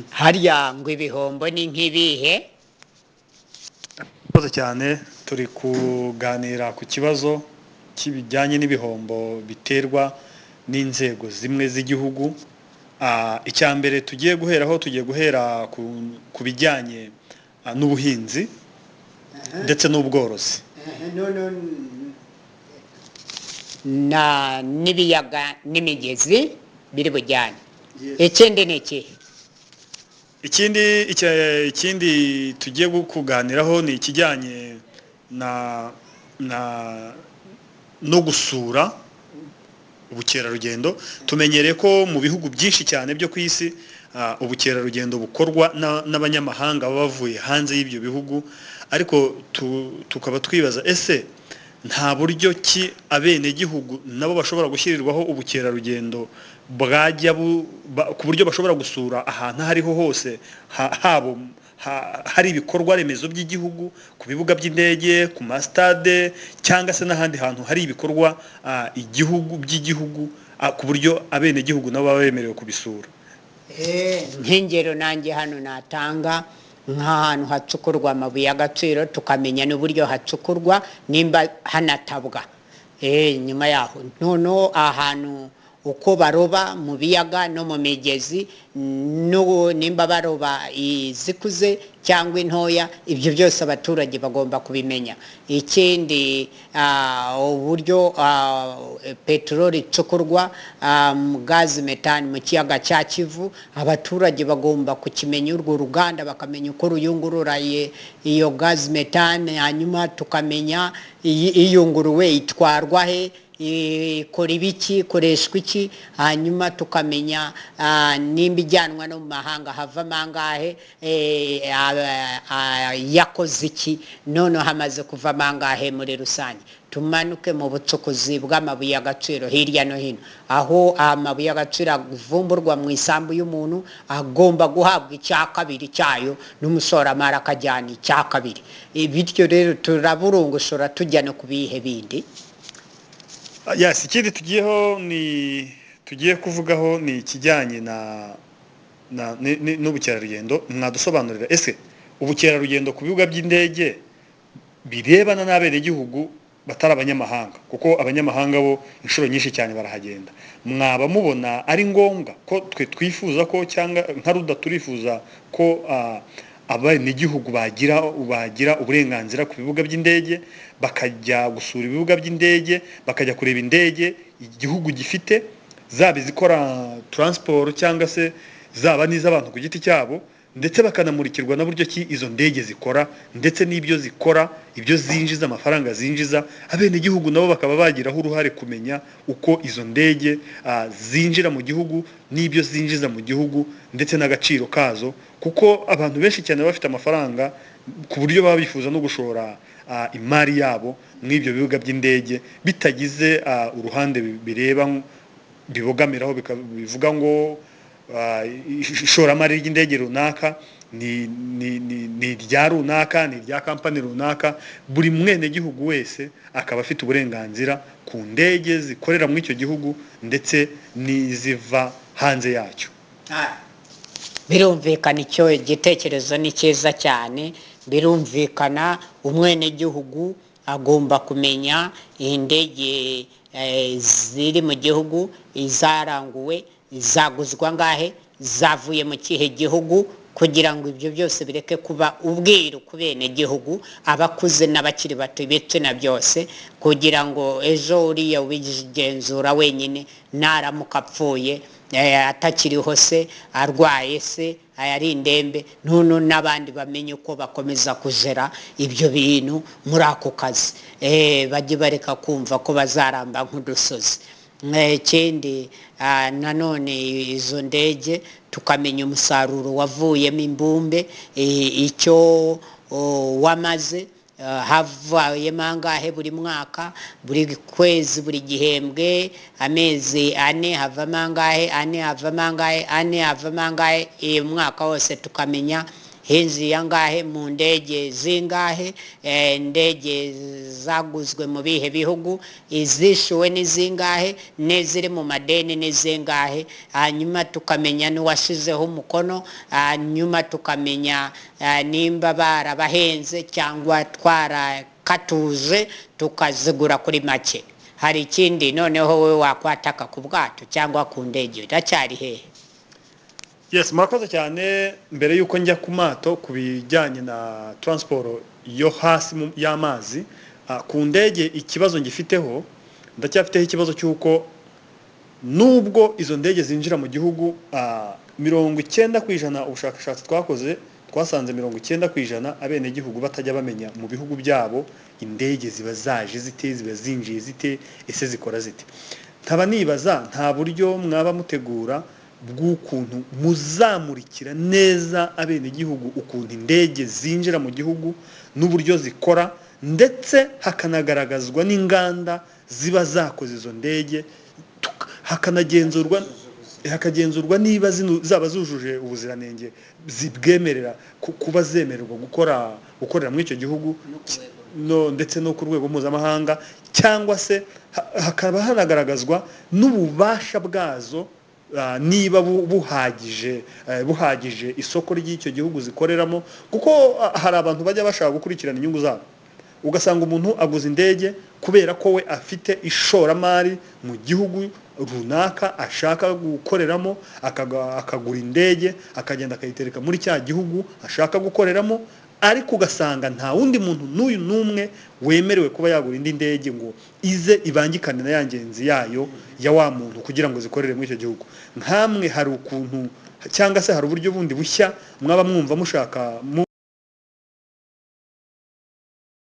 harya ngo ibihombo ni nk'ibihe? Murakoze cyane, turi kuganira ku kibazo kibijyanye n'ibihombo biterwa n'inzego zimwe z'igihugu. Icya mbere tugiye guhera ku bijyanye n'ubuhinzi ndetse n'ubworozi n'ibiyaga n'imigezi biri bujyane. Ikindi ni iki? Ikindi tugiye kuganiraho ni ikijyanye no gusura ubukerarugendo. Tumenyereye ko mu bihugu byinshi cyane byo ku isi ubukerarugendo bukorwa n'abanyamahanga baba bavuye hanze y'ibyo bihugu, ariko tukaba twibaza ese nta buryo ki abenegihugu nabo bashobora gushyirirwaho ubukerarugendo bwajya ku buryo bashobora gusura ahantu aho ariho hose hari ibikorwa remezo by'igihugu, ku bibuga by'indege, ku masitade, cyangwa se n'ahandi hantu hari ibikorwa by'igihugu, ku buryo abenegihugu nabo baba bemerewe kubisura. Nk'ingero nanjye hano natanga nk'ahantu hacukurwa amabuye y'agaciro, tukamenya n'uburyo hacukurwa nimba hanatabwa. Nyuma yaho noneho ahantu uko baroba mu biyaga no mu migezi, nimba baroba izikuze cyangwa intoya, ibyo byose abaturage bagomba kubimenya. Ikindi uburyo peteroli icukurwa, gazi metani mu kiyaga cya Kivu, abaturage bagomba kukimenya, urwo ruganda bakamenya uko ruyungurura iyo gazi metani, hanyuma tukamenya iyunguruwe itwarwa he, ikora ibiki, ikoreshwa iki, hanyuma tukamenya nimba ijyanwa no mu mahanga havamo angahe, yakoze iki, none hamaze kuvamo angahe muri rusange. Tumanuke mu bucukuzi bw'amabuye y'agaciro hirya no hino, aho amabuye y'agaciro avumburwa mu isambu y'umuntu, agomba guhabwa icya kabiri cyayo n'umushoramari akajyana icya kabiri. Bityo rero turaburungushora tujya no ku bihe bindi. Ikindi tugiye kuvugaho ni ikijyanye n'ubukerarugendo. Mwadusobanurira ese ubukerarugendo ku bibuga by'indege birebana n'abenegihugu batari abanyamahanga, kuko abanyamahanga bo inshuro nyinshi cyane barahagenda, mwaba mubona ari ngombwa ko twe twifuza ko, cyangwa nka RUDA turifuza ko abenegihugu bagira uburenganzira ku bibuga by'indege, bakajya gusura ibibuga by'indege, bakajya kureba indege igihugu gifite, zaba izikora transport cyangwa se zaba n'iz'abantu ku giti cyabo, ndetse bakanamurikirwa na buryo ki izo ndege zikora, ndetse n'ibyo zikora, ibyo zinjiza, amafaranga zinjiza. Abenegihugu nabo bakaba bagiraho uruhare kumenya uko izo ndege zinjira mu gihugu n'ibyo zinjiza mu gihugu, ndetse n'agaciro kazo, kuko abantu benshi cyane bafite amafaranga ku buryo baba bifuza no gushora imari yabo mw'ibyo bibuga by'indege, bitagize uruhande bibogamiraho bivuga ngo ishoramari ry'indege runaka ni irya runaka, ni irya kampani runaka. Buri mwenegihugu wese akaba afite uburenganzira ku ndege zikorera muri icyo gihugu ndetse n'iziva hanze yacyo. Birumvikana, icyo igitekerezo ni cyiza cyane. Birumvikana umwenegihugu agomba kumenya indege ziri mu gihugu, izaranguwe, zaguzwa ngahe, zavuye mu kihe gihugu, kugira ngo ibyo byose bireke kuba ubwiru ku benegihugu, abakuze n'abakiri bato, ibitsina byose, kugira ngo ejo uriya ubigenzura wenyine naramuka apfuye, atakiriho se, arwaye se, ari indembe, none n'abandi bamenye uko bakomeza kujera ibyo bintu muri ako kazi, bajye bareka kumva ko bazaramba nk'udusozi. Ikindi nanone izo ndege tukamenya umusaruro wavuyemo imbumbe, icyo wamaze, havuyemo angahe buri mwaka, buri kwezi, buri gihembwe, amezi 4 havamo angahe, 4 havamo angahe, 4 havamo angahe, umwaka wose tukamenya hinziye angahe mu ndege zingahe, indege zaguzwe mu bihe bihugu, izishuwe n'izingahe, n'iziri mu madeni n'izingahe. Hanyuma tukamenya n'uwashizeho umukono, hanyuma tukamenya nimba barabahenze cyangwa twarakatuje tukazigura kuri make. Hari ikindi noneho wowe wakwataka ku bwato cyangwa ku ndege iracyari hehe? Yes, murakoze cyane. Mbere yuko njya ku mato ku bijyanye na transport yo hasi y'amazi, ku ndege ikibazo ngifiteho, ndacyafiteho ikibazo cy'uko nubwo izo ndege zinjira mu gihugu 90% ubushakashatsi twakoze twasanze 90% abene gihugu batajya bamenya mu bihugu byabo indege ziba zaje zite, ziba zinjiye zite, ese zikora zite. Nkaba nibaza nta buryo mwaba mutegura bw'ukuntu muzamurikira neza abene gihugu ukuntu indege zinjira mu gihugu n'uburyo zikora, ndetse hakanagaragazwa n'inganda ziba zakoze izo ndege, hakagenzurwa niba zaba zujuje ubuziranenge zibwemerera kuba zemererwa gukorera muri icyo gihugu ndetse no ku rwego mpuzamahanga, cyangwa se hakaba hanagaragazwa n'ububasha bwazo, niba buhagije isoko ry'icyo gihugu zikoreramo. Kuko hari abantu bajya bashaka gukurikirana inyungu zabo, ugasanga umuntu aguze indege kubera ko we afite ishoramari mu gihugu runaka ashaka gukoreramo, akagura indege akagenda akayitereka muri cya gihugu ashaka gukoreramo, ariko ugasanga nta wundi muntu n'uyu n'umwe wemerewe kuba yagura indi ndege ngo ize ibangikane na yangenzi yayo ya wa muntu kugira ngo zikorere muri icyo gihugu. Nkamwe hari ukuntu cyangwa se hari uburyo bundi bushya mwaba mwumva mushaka